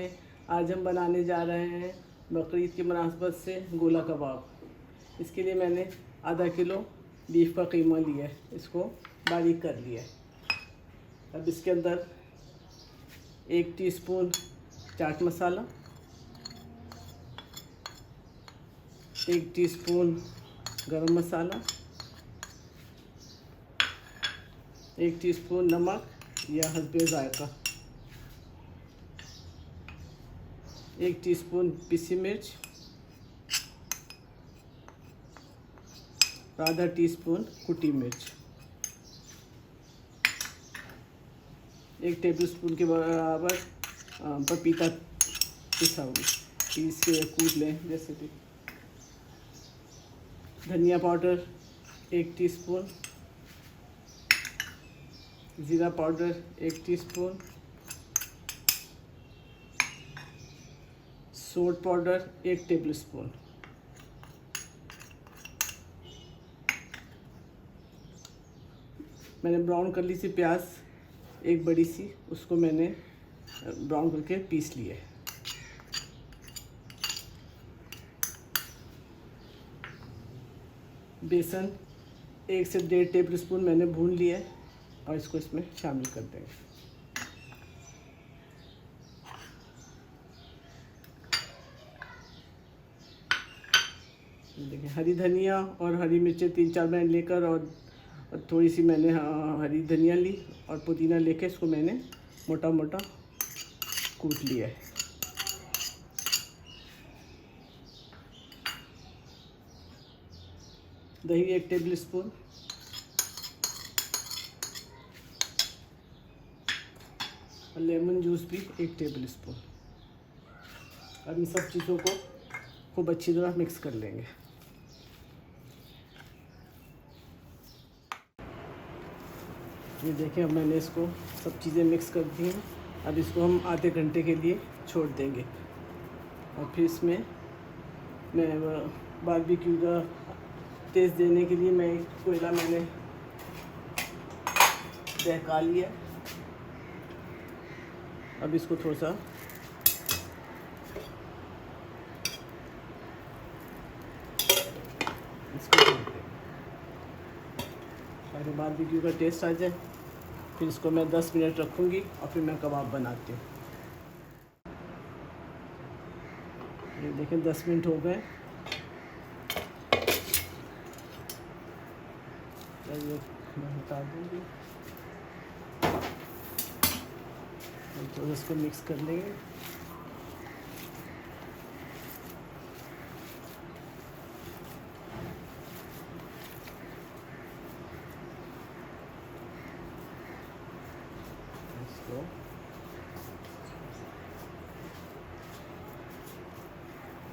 हैं। आज हम बनाने जा रहे हैं बकरीद की मुनासबत से गोला कबाब। इसके लिए मैंने आधा किलो बीफ का कीमा लिया है, इसको बारीक कर लिया है। अब इसके अंदर 1 टीस्पून चाट मसाला, 1 टीस्पून गरम मसाला, 1 टीस्पून नमक या हस्बे ज़ायक़ा, 1 टीस्पून पिसी मिर्च, आधा टीस्पून कुटी मिर्च, 1 टेबलस्पून के बराबर पपीता पिसा हुआ, पीस के कूट लें जैसे भी। धनिया पाउडर 1 टीस्पून, ज़ीरा पाउडर 1 टीस्पून, सोट पाउडर 1 टेबलस्पून, मैंने ब्राउन कर ली सी प्याज 1 बड़ी सी, उसको मैंने ब्राउन करके पीस लिया है। बेसन 1 से 1.5 टेबलस्पून मैंने भून लिया है और इसको इसमें शामिल कर देंगे। देखिए हरी धनिया और हरी मिर्चें 3-4 मैंने लेकर और थोड़ी सी मैंने हरी धनिया ली और पुदीना लेके इसको मैंने मोटा मोटा कूट लिया है। दही 1 टेबलस्पून, और लेमन जूस भी 1 टेबलस्पून। अब इन सब चीज़ों को खूब अच्छी तरह मिक्स कर लेंगे। ये देखें, अब मैंने इसको सब चीज़ें मिक्स कर दी हैं। अब इसको हम आधे घंटे के लिए छोड़ देंगे और फिर इसमें मैं बारबेक्यू का टेस्ट देने के लिए मैं एक कोयला मैंने दहका लिया। अब इसको थोड़ा सा पहले बारबेक्यू का टेस्ट आ जाए, फिर इसको मैं 10 मिनट रखूँगी और फिर मैं कबाब बनाती हूँ। ये देखें 10 मिनट हो गए। मैं हटा दूँगी, तो इसको मिक्स कर लेंगे।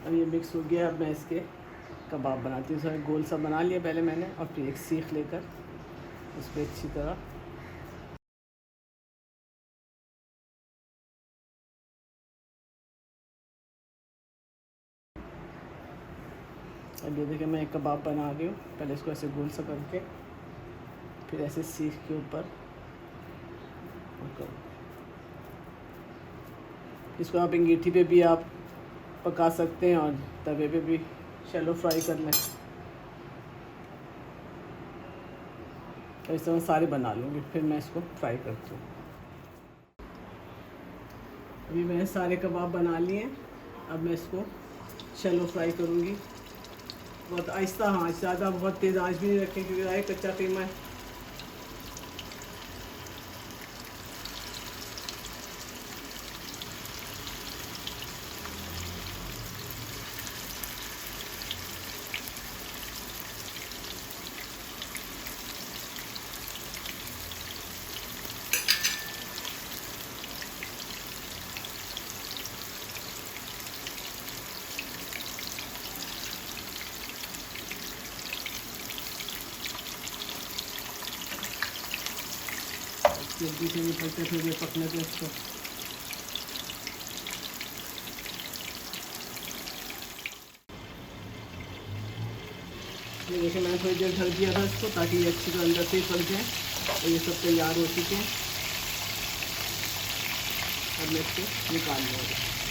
अब ये मिक्स हो गया। अब मैं इसके कबाब बनाती हूँ। सारे गोल सा बना लिया पहले मैंने, और फिर एक सीख लेकर उस पर अच्छी तरह अब ये देखिए मैं एक कबाब बना रही हूँ। पहले इसको ऐसे गोल सा करके फिर ऐसे सीख के ऊपर इसको आप अंगीठी पे भी आप पका सकते हैं और तवे पे भी शैलो फ्राई कर लें। तो इस तरह सारे बना लूँगी, फिर मैं इसको फ्राई करती हूँ। अभी मैंने सारे कबाब बना लिए। अब मैं इसको शैलो फ्राई करूँगी, बहुत आहिस्ता आँच, ज़्यादा बहुत तेज़ आँच भी नहीं रखें क्योंकि राय कच्चा कीमा है। जल्दी से निकलते फिर पकने के इसको ये देखिए मैंने थोड़ी देर ढक दिया था इसको ताकि ये अच्छी तरह अंदर से ही पक जाए। और ये सब तैयार हो चुके हैं। अब मैं इसको निकाल लूँगा।